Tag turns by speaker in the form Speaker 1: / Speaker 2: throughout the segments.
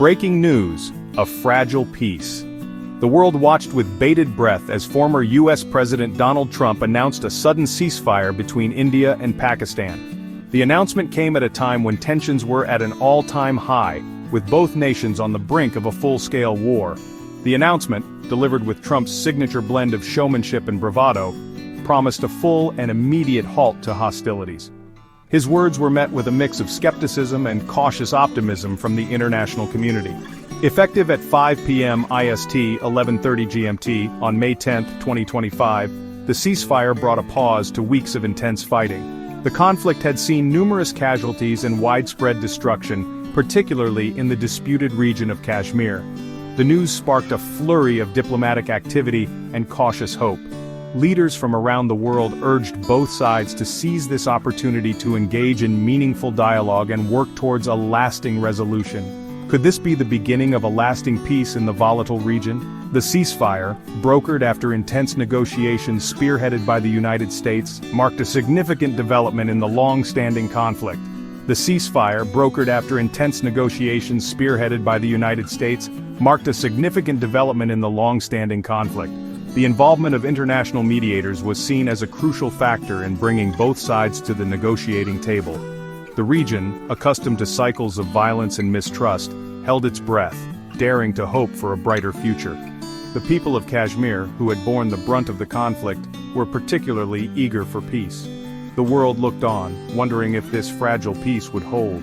Speaker 1: Breaking news, a fragile peace. The world watched with bated breath as former US President Donald Trump announced a sudden ceasefire between India and Pakistan. The announcement came at a time when tensions were at an all-time high, with both nations on the brink of a full-scale war. The announcement, delivered with Trump's signature blend of showmanship and bravado, promised a full and immediate halt to hostilities. His words were met with a mix of skepticism and cautious optimism from the international community. Effective at 5 p.m. IST 11:30 GMT on May 10, 2025, the ceasefire brought a pause to weeks of intense fighting. The conflict had seen numerous casualties and widespread destruction, particularly in the disputed region of Kashmir. The news sparked a flurry of diplomatic activity and cautious hope. Leaders from around the world urged both sides to seize this opportunity to engage in meaningful dialogue and work towards a lasting resolution. Could this be the beginning of a lasting peace in the volatile region? The ceasefire, brokered after intense negotiations spearheaded by the United States, marked a significant development in the long-standing conflict. The ceasefire, brokered after intense negotiations spearheaded by the United States, marked a significant development in the long-standing conflict. The involvement of international mediators was seen as a crucial factor in bringing both sides to the negotiating table. The region, accustomed to cycles of violence and mistrust, held its breath, daring to hope for a brighter future. The people of Kashmir, who had borne the brunt of the conflict, were particularly eager for peace. The world looked on, wondering if this fragile peace would hold.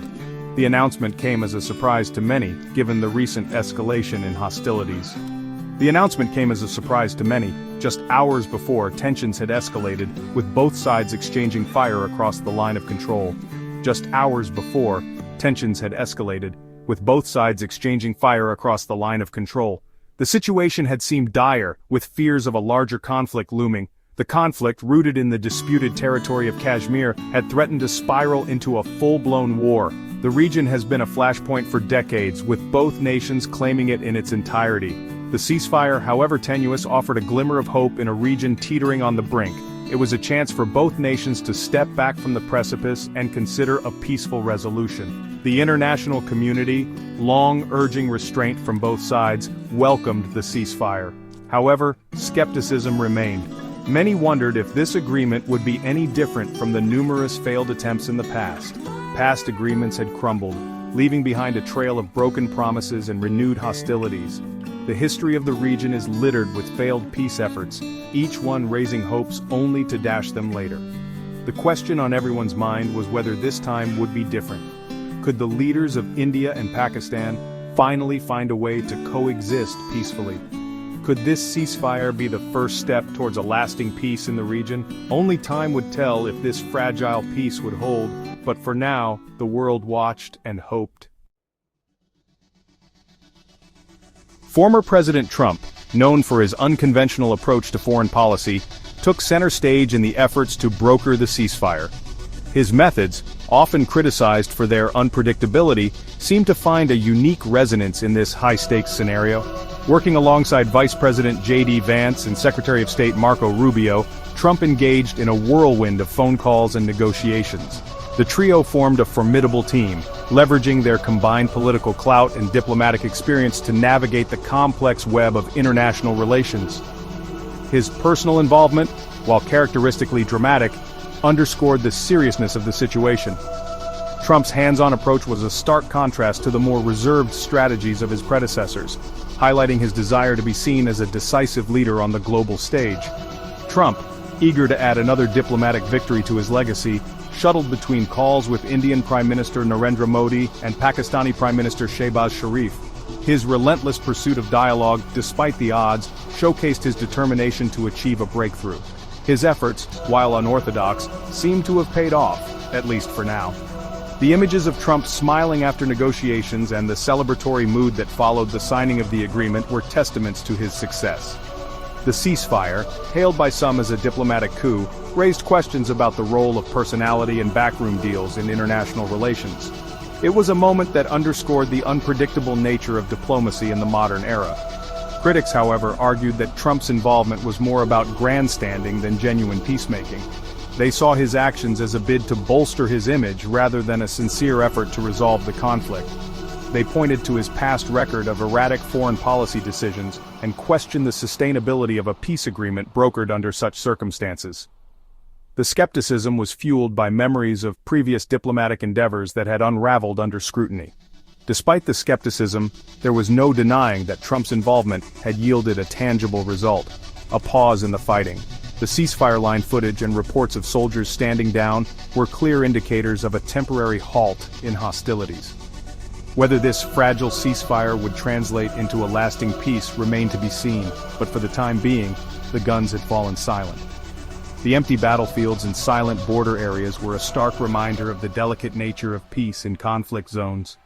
Speaker 1: The announcement came as a surprise to many, given the recent escalation in hostilities. Just hours before tensions had escalated, with both sides exchanging fire across the line of control. The situation had seemed dire, with fears of a larger conflict looming. The conflict, rooted in the disputed territory of Kashmir, had threatened to spiral into a full-blown war. The region has been a flashpoint for decades, with both nations claiming it in its entirety. The ceasefire, however tenuous, offered a glimmer of hope in a region teetering on the brink. It was a chance for both nations to step back from the precipice and consider a peaceful resolution. The international community, long urging restraint from both sides, welcomed the ceasefire. However, skepticism remained. Many wondered if this agreement would be any different from the numerous failed attempts in the past. Past agreements had crumbled, leaving behind a trail of broken promises and renewed hostilities. The history of the region is littered with failed peace efforts, each one raising hopes only to dash them later. The question on everyone's mind was whether this time would be different. Could the leaders of India and Pakistan finally find a way to coexist peacefully? Could this ceasefire be the first step towards a lasting peace in the region? Only time would tell if this fragile peace would hold, but for now, the world watched and hoped. Former President Trump, known for his unconventional approach to foreign policy, took center stage in the efforts to broker the ceasefire. His methods, often criticized for their unpredictability, seemed to find a unique resonance in this high-stakes scenario. Working alongside Vice President J.D. Vance and Secretary of State Marco Rubio, Trump engaged in a whirlwind of phone calls and negotiations. The trio formed a formidable team, leveraging their combined political clout and diplomatic experience to navigate the complex web of international relations. His personal involvement, while characteristically dramatic, underscored the seriousness of the situation. Trump's hands-on approach was a stark contrast to the more reserved strategies of his predecessors, highlighting his desire to be seen as a decisive leader on the global stage. Trump, eager to add another diplomatic victory to his legacy, shuttled between calls with Indian Prime Minister Narendra Modi and Pakistani Prime Minister Shehbaz Sharif. His relentless pursuit of dialogue, despite the odds, showcased his determination to achieve a breakthrough. His efforts, while unorthodox, seem to have paid off, at least for now. The images of Trump smiling after negotiations and the celebratory mood that followed the signing of the agreement were testaments to his success. The ceasefire, hailed by some as a diplomatic coup, raised questions about the role of personality and backroom deals in international relations. It was a moment that underscored the unpredictable nature of diplomacy in the modern era. Critics, however, argued that Trump's involvement was more about grandstanding than genuine peacemaking. They saw his actions as a bid to bolster his image rather than a sincere effort to resolve the conflict. they pointed to his past record of erratic foreign policy decisions and questioned the sustainability of a peace agreement brokered under such circumstances. The skepticism was fueled by memories of previous diplomatic endeavors that had unraveled under scrutiny. Despite the skepticism, there was no denying that Trump's involvement had yielded a tangible result: a pause in the fighting. The ceasefire line footage and reports of soldiers standing down were clear indicators of a temporary halt in hostilities. Whether this fragile ceasefire would translate into a lasting peace remained to be seen, but for the time being, the guns had fallen silent. The empty battlefields and silent border areas were a stark reminder of the delicate nature of peace in conflict zones.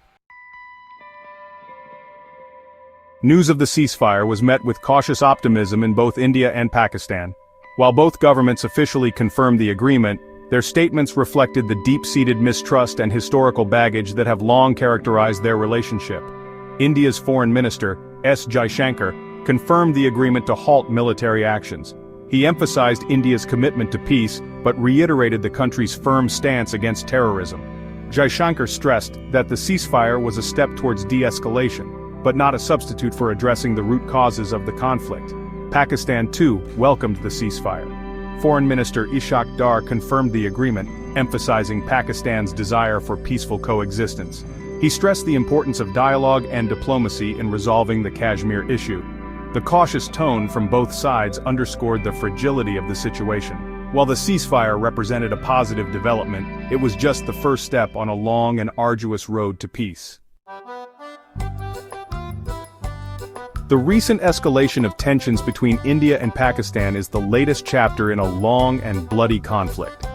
Speaker 1: News of the ceasefire was met with cautious optimism in both India and Pakistan. While both governments officially confirmed the agreement, their statements reflected the deep-seated mistrust and historical baggage that have long characterized their relationship. India's Foreign Minister, S. Jaishankar, confirmed the agreement to halt military actions. He emphasized India's commitment to peace, but reiterated the country's firm stance against terrorism. Jaishankar stressed that the ceasefire was a step towards de-escalation, but not a substitute for addressing the root causes of the conflict. Pakistan, too, welcomed the ceasefire. Foreign Minister Ishaq Dar confirmed the agreement, emphasizing Pakistan's desire for peaceful coexistence. He stressed the importance of dialogue and diplomacy in resolving the Kashmir issue. The cautious tone from both sides underscored the fragility of the situation. While the ceasefire represented a positive development, it was just the first step on a long and arduous road to peace. The recent escalation of tensions between India and Pakistan is the latest chapter in a long and bloody conflict.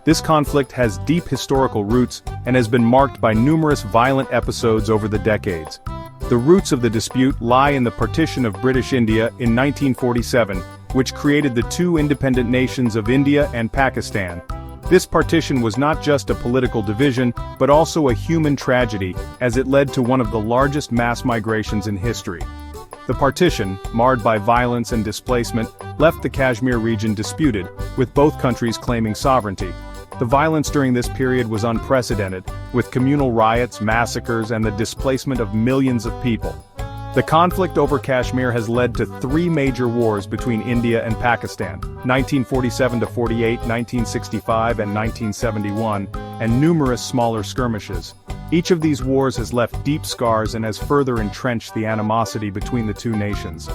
Speaker 1: This conflict has deep historical roots and has been marked by numerous violent episodes over the decades. The roots of the dispute lie in the partition of British India in 1947, which created the two independent nations of India and Pakistan. This partition was not just a political division, but also a human tragedy, as it led to one of the largest mass migrations in history. The partition, marred by violence and displacement, left the Kashmir region disputed, with both countries claiming sovereignty. The violence during this period was unprecedented, with communal riots, massacres, and the displacement of millions of people. The conflict over Kashmir has led to three major wars between India and Pakistan, 1947-48, 1965, and 1971, and numerous smaller skirmishes. Each of these wars has left deep scars and has further entrenched the animosity between the two nations.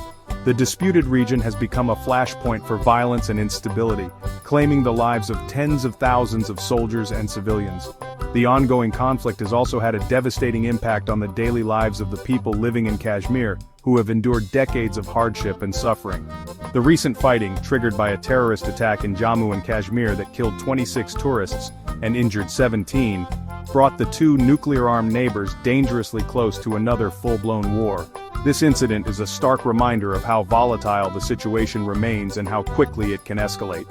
Speaker 1: The disputed region has become a flashpoint for violence and instability, claiming the lives of tens of thousands of soldiers and civilians. The ongoing conflict has also had a devastating impact on the daily lives of the people living in Kashmir, who have endured decades of hardship and suffering. The recent fighting, triggered by a terrorist attack in Jammu and Kashmir that killed 26 tourists and injured 17, brought the two nuclear-armed neighbors dangerously close to another full-blown war. This incident is a stark reminder of how volatile the situation remains and how quickly it can escalate.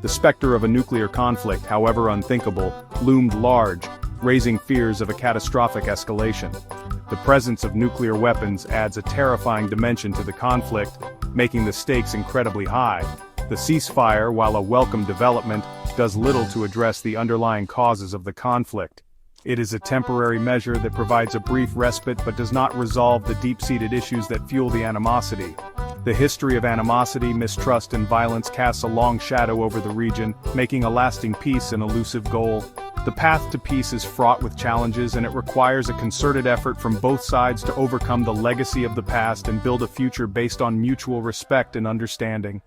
Speaker 1: The specter of a nuclear conflict, however unthinkable, loomed large, raising fears of a catastrophic escalation. The presence of nuclear weapons adds a terrifying dimension to the conflict, making the stakes incredibly high. The ceasefire, while a welcome development, does little to address the underlying causes of the conflict. It is a temporary measure that provides a brief respite but does not resolve the deep-seated issues that fuel the animosity. The history of animosity, mistrust, and violence casts a long shadow over the region, making a lasting peace an elusive goal. The path to peace is fraught with challenges, and it requires a concerted effort from both sides to overcome the legacy of the past and build a future based on mutual respect and understanding.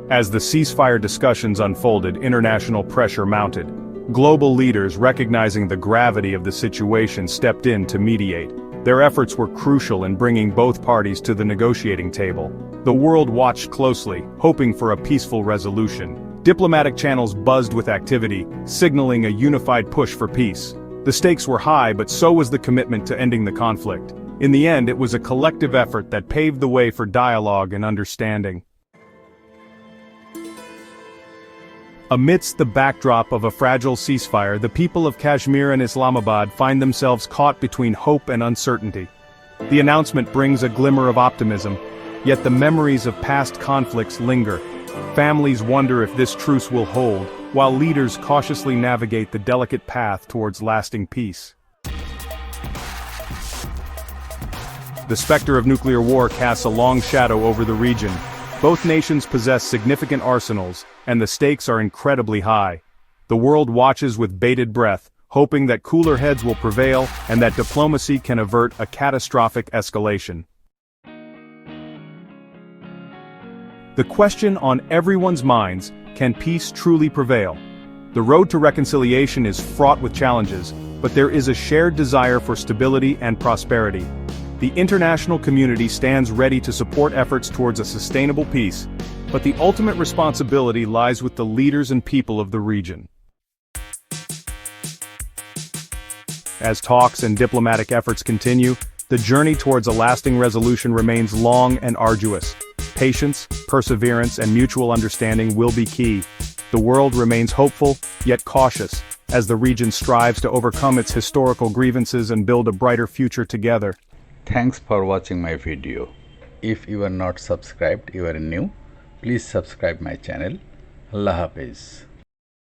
Speaker 1: As the ceasefire discussions unfolded, international pressure mounted. Global leaders, recognizing the gravity of the situation, stepped in to mediate. Their efforts were crucial in bringing both parties to the negotiating table. The world watched closely, hoping for a peaceful resolution. Diplomatic channels buzzed with activity, signaling a unified push for peace. The stakes were high, but so was the commitment to ending the conflict. In the end, it was a collective effort that paved the way for dialogue and understanding. Amidst the backdrop of a fragile ceasefire, the people of Kashmir and Islamabad find themselves caught between hope and uncertainty. The announcement brings a glimmer of optimism, yet the memories of past conflicts linger. Families wonder if this truce will hold, while leaders cautiously navigate the delicate path towards lasting peace. The specter of nuclear war casts a long shadow over the region. Both nations possess significant arsenals, and the stakes are incredibly high. The world watches with bated breath, hoping that cooler heads will prevail and that diplomacy can avert a catastrophic escalation. The question on everyone's minds: can peace truly prevail? The road to reconciliation is fraught with challenges, but there is a shared desire for stability and prosperity. The international community stands ready to support efforts towards a sustainable peace, but the ultimate responsibility lies with the leaders and people of the region. As talks and diplomatic efforts continue, the journey towards a lasting resolution remains long and arduous. Patience, perseverance, and mutual understanding will be key. The world remains hopeful, yet cautious, as the region strives to overcome its historical grievances and build a brighter future together.
Speaker 2: Thanks for watching my video. If you are not subscribed, you are new, please subscribe my channel. Allah Hafiz.